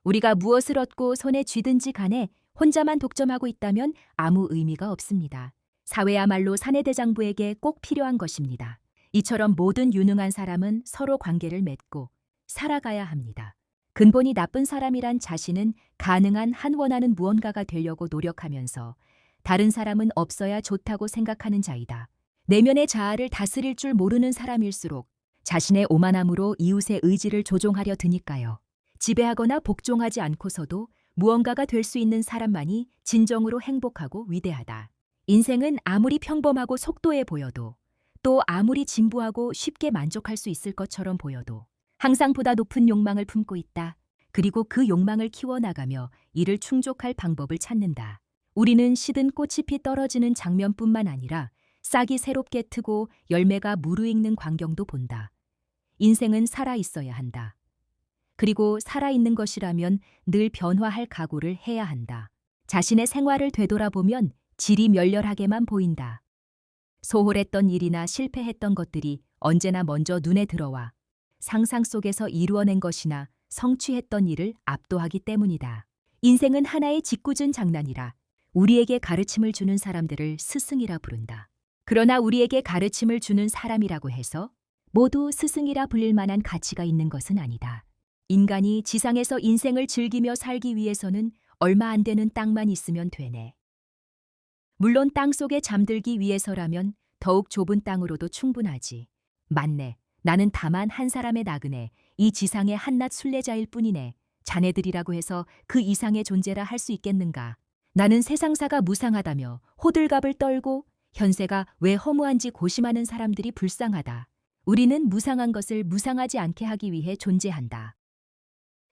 우리가 무엇을 얻고 손에 쥐든지 간에 혼자만 독점하고 있다면 아무 의미가 없습니다. 사회야말로 사내대장부에게 꼭 필요한 것입니다. 이처럼 모든 유능한 사람은 서로 관계를 맺고 살아가야 합니다. 근본이 나쁜 사람이란 자신은 가능한 한 원하는 무언가가 되려고 노력하면서 다른 사람은 없어야 좋다고 생각하는 자이다. 내면의 자아를 다스릴 줄 모르는 사람일수록 자신의 오만함으로 이웃의 의지를 조종하려 드니까요. 지배하거나 복종하지 않고서도 무언가가 될 수 있는 사람만이 진정으로 행복하고 위대하다. 인생은 아무리 평범하고 속도해 보여도 또 아무리 진부하고 쉽게 만족할 수 있을 것처럼 보여도 항상 보다 높은 욕망을 품고 있다. 그리고 그 욕망을 키워나가며 이를 충족할 방법을 찾는다. 우리는 시든 꽃잎이 떨어지는 장면뿐만 아니라 싹이 새롭게 트고 열매가 무르익는 광경도 본다. 인생은 살아있어야 한다. 그리고 살아있는 것이라면 늘 변화할 각오를 해야 한다. 자신의 생활을 되돌아보면 질이 멸렬하게만 보인다. 소홀했던 일이나 실패했던 것들이 언제나 먼저 눈에 들어와 상상 속에서 이루어낸 것이나 성취했던 일을 압도하기 때문이다. 인생은 하나의 짓궂은 장난이라 우리에게 가르침을 주는 사람들을 스승이라 부른다. 그러나 우리에게 가르침을 주는 사람이라고 해서 모두 스승이라 불릴 만한 가치가 있는 것은 아니다. 인간이 지상에서 인생을 즐기며 살기 위해서는 얼마 안 되는 땅만 있으면 되네. 물론 땅 속에 잠들기 위해서라면 더욱 좁은 땅으로도 충분하지. 맞네. 나는 다만 한 사람의 나그네, 이 지상의 한낱 순례자일 뿐이네. 자네들이라고 해서 그 이상의 존재라 할 수 있겠는가. 나는 세상사가 무상하다며 호들갑을 떨고 현세가 왜 허무한지 고심하는 사람들이 불쌍하다. 우리는 무상한 것을 무상하지 않게 하기 위해 존재한다.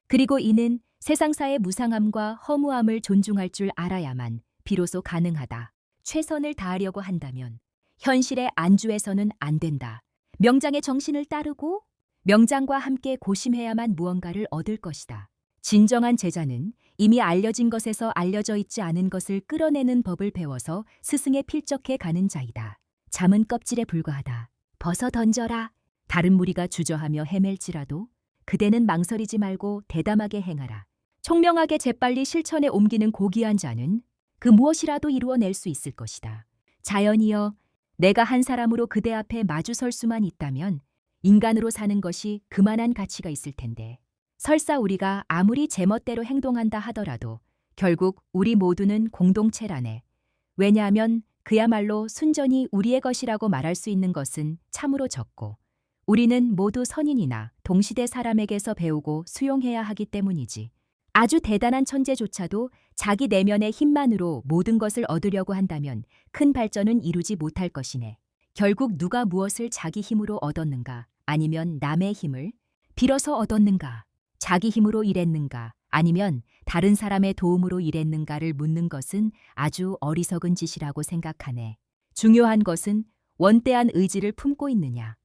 그리고 이는 세상사의 무상함과 허무함을 존중할 줄 알아야만 비로소 가능하다. 최선을 다하려고 한다면 현실에 안주해서는 안 된다. 명장의 정신을 따르고 명장과 함께 고심해야만 무언가를 얻을 것이다. 진정한 제자는 이미 알려진 것에서 알려져 있지 않은 것을 끌어내는 법을 배워서 스승에 필적해 가는 자이다. 잠은 껍질에 불과하다. 벗어 던져라. 다른 무리가 주저하며 헤맬지라도 그대는 망설이지 말고 대담하게 행하라. 총명하게 재빨리 실천에 옮기는 고귀한 자는 그 무엇이라도 이루어낼 수 있을 것이다. 자연이여, 내가 한 사람으로 그대 앞에 마주설 수만 있다면 인간으로 사는 것이 그만한 가치가 있을 텐데. 설사 우리가 아무리 제멋대로 행동한다 하더라도 결국 우리 모두는 공동체라네. 왜냐하면 그야말로 순전히 우리의 것이라고 말할 수 있는 것은 참으로 적고 우리는 모두 선인이나 동시대 사람에게서 배우고 수용해야 하기 때문이지. 아주 대단한 천재조차도 자기 내면의 힘만으로 모든 것을 얻으려고 한다면 큰 발전은 이루지 못할 것이네. 결국 누가 무엇을 자기 힘으로 얻었는가, 아니면 남의 힘을 빌어서 얻었는가, 자기 힘으로 일했는가, 아니면 다른 사람의 도움으로 일했는가를 묻는 것은 아주 어리석은 짓이라고 생각하네. 중요한 것은 원대한 의지를 품고 있느냐,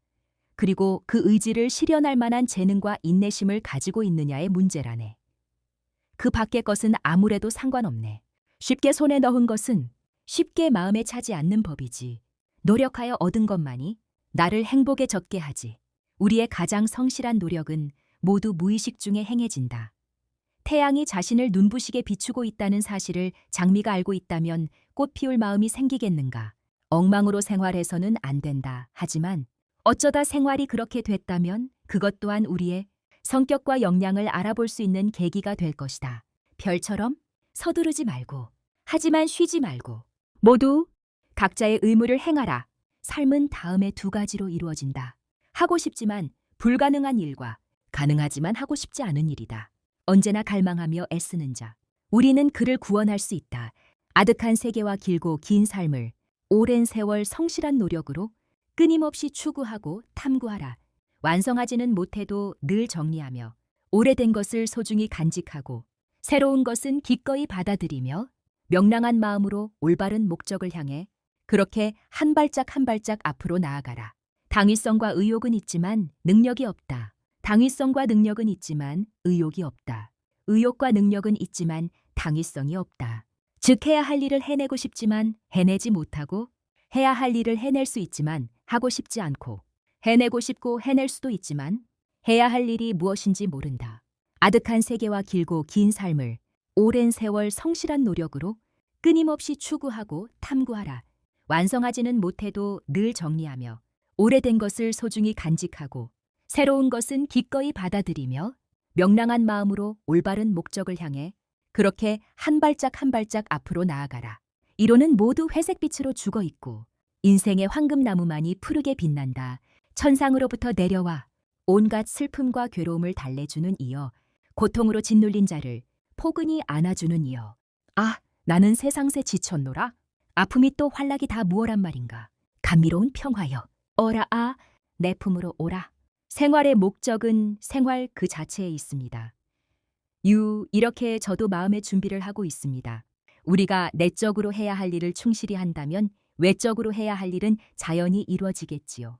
그리고 그 의지를 실현할 만한 재능과 인내심을 가지고 있느냐의 문제라네. 그 밖의 것은 아무래도 상관없네. 쉽게 손에 넣은 것은 쉽게 마음에 차지 않는 법이지. 노력하여 얻은 것만이 나를 행복에 젖게 하지. 우리의 가장 성실한 노력은 모두 무의식 중에 행해진다. 태양이 자신을 눈부시게 비추고 있다는 사실을 장미가 알고 있다면 꽃 피울 마음이 생기겠는가. 엉망으로 생활해서는 안 된다. 하지만 어쩌다 생활이 그렇게 됐다면 그것 또한 우리의 성격과 역량을 알아볼 수 있는 계기가 될 것이다. 별처럼 서두르지 말고, 하지만 쉬지 말고, 모두 각자의 의무를 행하라. 삶은 다음에 두 가지로 이루어진다. 하고 싶지만 불가능한 일과 가능하지만 하고 싶지 않은 일이다. 언제나 갈망하며 애쓰는 자. 우리는 그를 구원할 수 있다. 아득한 세계와 길고 긴 삶을 오랜 세월 성실한 노력으로 끊임없이 추구하고 탐구하라. 완성하지는 못해도 늘 정리하며 오래된 것을 소중히 간직하고 새로운 것은 기꺼이 받아들이며 명랑한 마음으로 올바른 목적을 향해 그렇게 한 발짝 한 발짝 앞으로 나아가라. 당위성과 의욕은 있지만 능력이 없다. 당위성과 능력은 있지만 의욕이 없다. 의욕과 능력은 있지만 당위성이 없다. 즉 해야 할 일을 해내고 싶지만 해내지 못하고 해야 할 일을 해낼 수 있지만 하고 싶지 않고 해내고 싶고 해낼 수도 있지만 해야 할 일이 무엇인지 모른다. 아득한 세계와 길고 긴 삶을 오랜 세월 성실한 노력으로 끊임없이 추구하고 탐구하라. 완성하지는 못해도 늘 정리하며 오래된 것을 소중히 간직하고 새로운 것은 기꺼이 받아들이며 명랑한 마음으로 올바른 목적을 향해 그렇게 한 발짝 한 발짝 앞으로 나아가라. 이론은 모두 회색빛으로 죽어 있고 인생의 황금나무만이 푸르게 빛난다. 천상으로부터 내려와 온갖 슬픔과 괴로움을 달래주는 이여, 고통으로 짓눌린 자를 포근히 안아주는 이여. 아, 나는 세상새 지쳤노라. 아픔이 또 환락이 다 무엇란 말인가. 감미로운 평화여, 어라 내 품으로 오라. 생활의 목적은 생활 그 자체에 있습니다. 이렇게 저도 마음의 준비를 하고 있습니다. 우리가 내적으로 해야 할 일을 충실히 한다면 외적으로 해야 할 일은 자연히 이루어지겠지요.